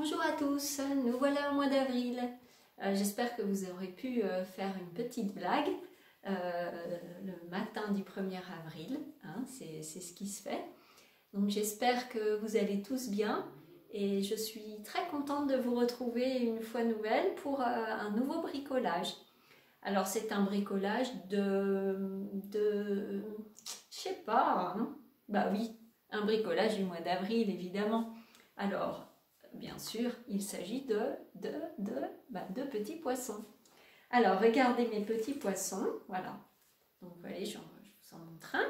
Bonjour à tous, nous voilà au mois d'avril. J'espère que vous aurez pu faire une petite blague le matin du 1er avril, hein, c'est ce qui se fait. Donc j'espère que vous allez tous bien et je suis très contente de vous retrouver une fois nouvelle pour un nouveau bricolage. Alors c'est un bricolage je sais pas, hein. Bah oui, un bricolage du mois d'avril évidemment. Alors bien sûr, il s'agit de petits poissons. Alors, regardez mes petits poissons. Voilà. Donc, vous voyez, je vous en montre un.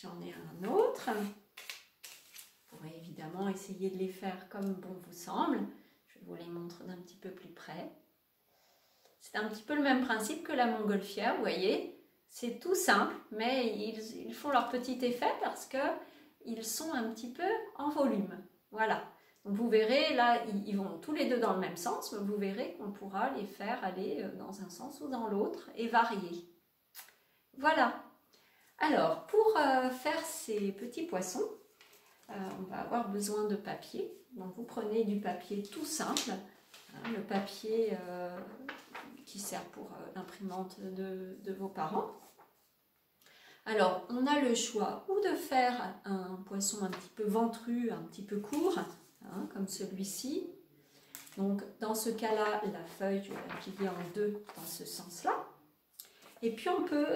J'en ai un autre. Vous pourrez évidemment essayer de les faire comme bon vous semble. Je vous les montre d'un petit peu plus près. C'est un petit peu le même principe que la montgolfière, vous voyez. C'est tout simple, mais ils font leur petit effet parce qu'ils sont un petit peu en volume. Voilà. Donc vous verrez, là, ils vont tous les deux dans le même sens, mais vous verrez qu'on pourra les faire aller dans un sens ou dans l'autre et varier. Voilà. Alors, pour faire ces petits poissons, on va avoir besoin de papier. Donc vous prenez du papier tout simple, hein, le papier qui sert pour l'imprimante de vos parents. Alors, on a le choix ou de faire un poisson un petit peu ventru, un petit peu court, hein, comme celui-ci. Donc dans ce cas-là, la feuille, je vais la plier en deux dans ce sens-là. Et puis on peut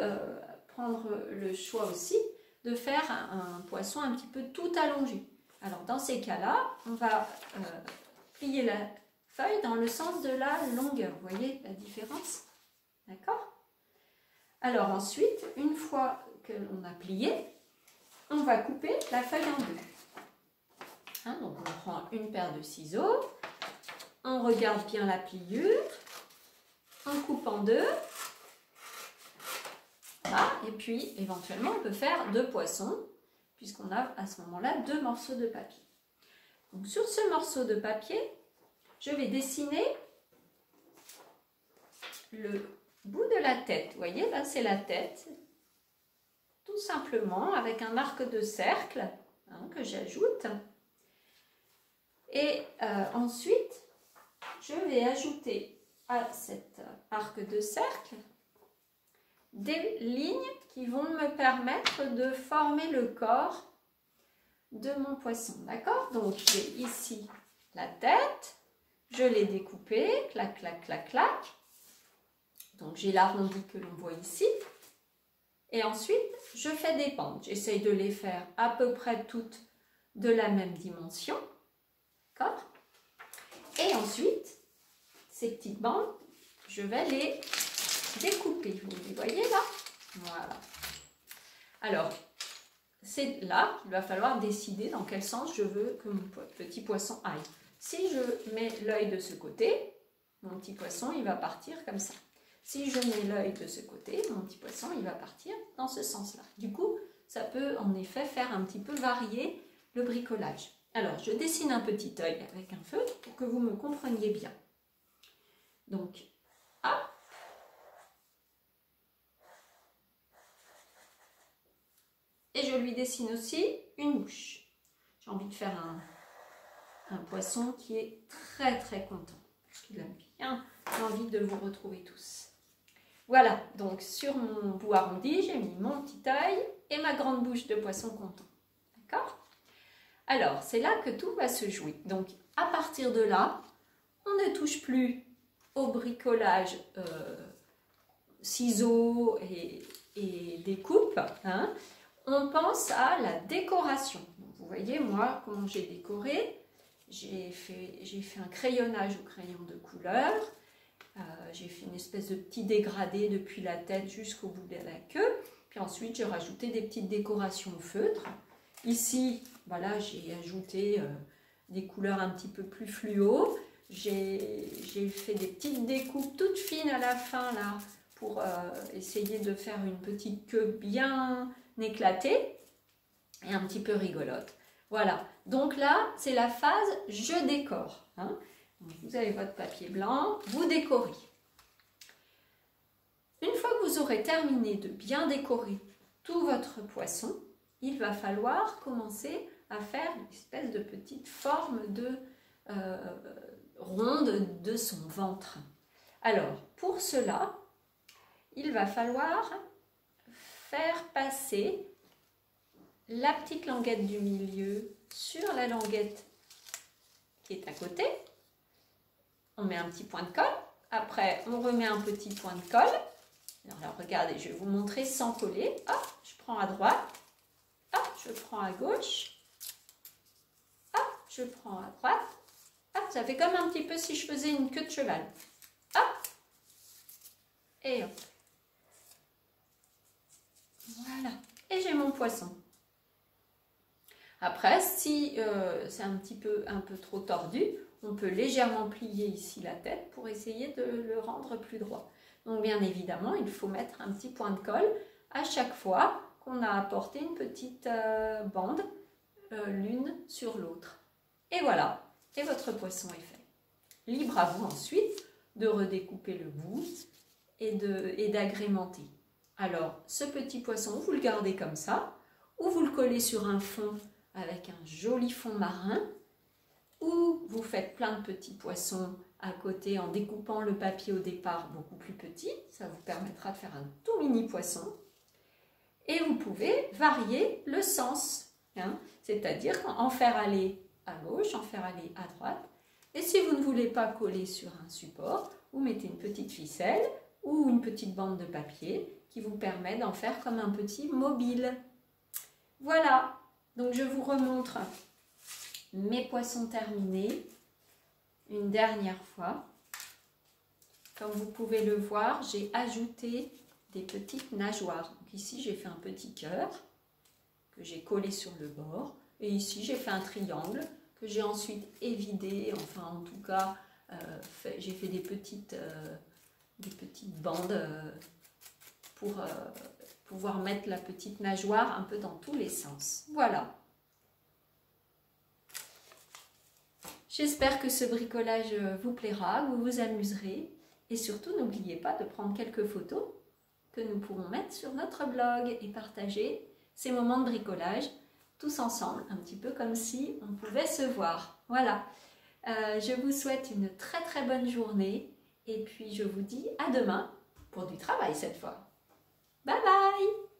prendre le choix aussi de faire un poisson un petit peu tout allongé. Alors dans ces cas-là, on va plier la feuille dans le sens de la longueur. Vous voyez la différence? D'accord? Alors ensuite, une fois que l'on a plié, on va couper la feuille en deux. Hein, donc on prend une paire de ciseaux, on regarde bien la pliure, on coupe en deux, voilà, et puis éventuellement on peut faire deux poissons, puisqu'on a à ce moment-là deux morceaux de papier. Donc sur ce morceau de papier, je vais dessiner le bout de la tête. Vous voyez, là c'est la tête, tout simplement avec un arc de cercle, hein, que j'ajoute. Et ensuite, je vais ajouter à cet arc de cercle des lignes qui vont me permettre de former le corps de mon poisson. D'accord? Donc, j'ai ici la tête, je l'ai découpée, clac, clac, clac, clac. Donc, j'ai l'arrondi que l'on voit ici. Et ensuite, je fais des pentes. J'essaye de les faire à peu près toutes de la même dimension. D'accord? Et ensuite, ces petites bandes, je vais les découper. Vous les voyez là? Voilà. Alors, c'est là qu'il va falloir décider dans quel sens je veux que mon petit poisson aille. Si je mets l'œil de ce côté, mon petit poisson, il va partir comme ça. Si je mets l'œil de ce côté, mon petit poisson, il va partir dans ce sens-là. Du coup, ça peut en effet faire un petit peu varier le bricolage. Alors, je dessine un petit œil avec un feutre pour que vous me compreniez bien. Donc, hop. Et je lui dessine aussi une bouche. J'ai envie de faire un poisson qui est très très content. Parce qu'il a bien envie de vous retrouver tous. Voilà, donc sur mon bout arrondi, j'ai mis mon petit œil et ma grande bouche de poisson content. D'accord ? Alors, c'est là que tout va se jouer. Donc, à partir de là, on ne touche plus au bricolage ciseaux et découpe. Hein. On pense à la décoration. Donc, vous voyez, moi, comment j'ai décoré. J'ai fait un crayonnage au crayon de couleur. J'ai fait une espèce de petit dégradé depuis la tête jusqu'au bout de la queue. Puis ensuite, j'ai rajouté des petites décorations au feutre. Ici, voilà, j'ai ajouté des couleurs un petit peu plus fluo. J'ai fait des petites découpes toutes fines à la fin là pour essayer de faire une petite queue bien éclatée et un petit peu rigolote. Voilà, donc là, c'est la phase « je décore ». Hein. Vous avez votre papier blanc, vous décorez. Une fois que vous aurez terminé de bien décorer tout votre poisson, il va falloir commencer à faire une espèce de petite forme ronde de son ventre. Alors, pour cela, il va falloir faire passer la petite languette du milieu sur la languette qui est à côté. On met un petit point de colle. Après, on remet un petit point de colle. Alors là, regardez, je vais vous montrer sans coller. Hop, je prends à droite. Hop, je prends à gauche. Hop, je prends à droite. Hop, ça fait comme un petit peu si je faisais une queue de cheval. Hop. Et hop. Voilà. Et j'ai mon poisson. Après, si c'est un peu trop tordu, on peut légèrement plier ici la tête pour essayer de le rendre plus droit. Donc bien évidemment, il faut mettre un petit point de colle à chaque fois qu'on a apporté une petite bande l'une sur l'autre. Et voilà, et votre poisson est fait. Libre à vous ensuite de redécouper le bout et d'agrémenter. Alors, ce petit poisson, vous le gardez comme ça, ou vous le collez sur un fond avec un joli fond marin, ou vous faites plein de petits poissons à côté en découpant le papier au départ beaucoup plus petit, ça vous permettra de faire un tout mini poisson. Et vous pouvez varier le sens, hein, c'est-à-dire en faire aller à gauche, en faire aller à droite. Et si vous ne voulez pas coller sur un support, vous mettez une petite ficelle ou une petite bande de papier qui vous permet d'en faire comme un petit mobile. Voilà, donc je vous remontre mes poissons terminés une dernière fois. Comme vous pouvez le voir, j'ai ajouté des petites nageoires. Donc ici, j'ai fait un petit cœur que j'ai collé sur le bord. Et ici, j'ai fait un triangle que j'ai ensuite évidé. Enfin, en tout cas, j'ai fait des petites bandes pour pouvoir mettre la petite nageoire un peu dans tous les sens. Voilà. J'espère que ce bricolage vous plaira, vous vous amuserez. Et surtout, n'oubliez pas de prendre quelques photos que nous pourrons mettre sur notre blog et partager ces moments de bricolage tous ensemble, un petit peu comme si on pouvait se voir. Voilà, je vous souhaite une très très bonne journée et puis je vous dis à demain pour du travail cette fois. Bye bye!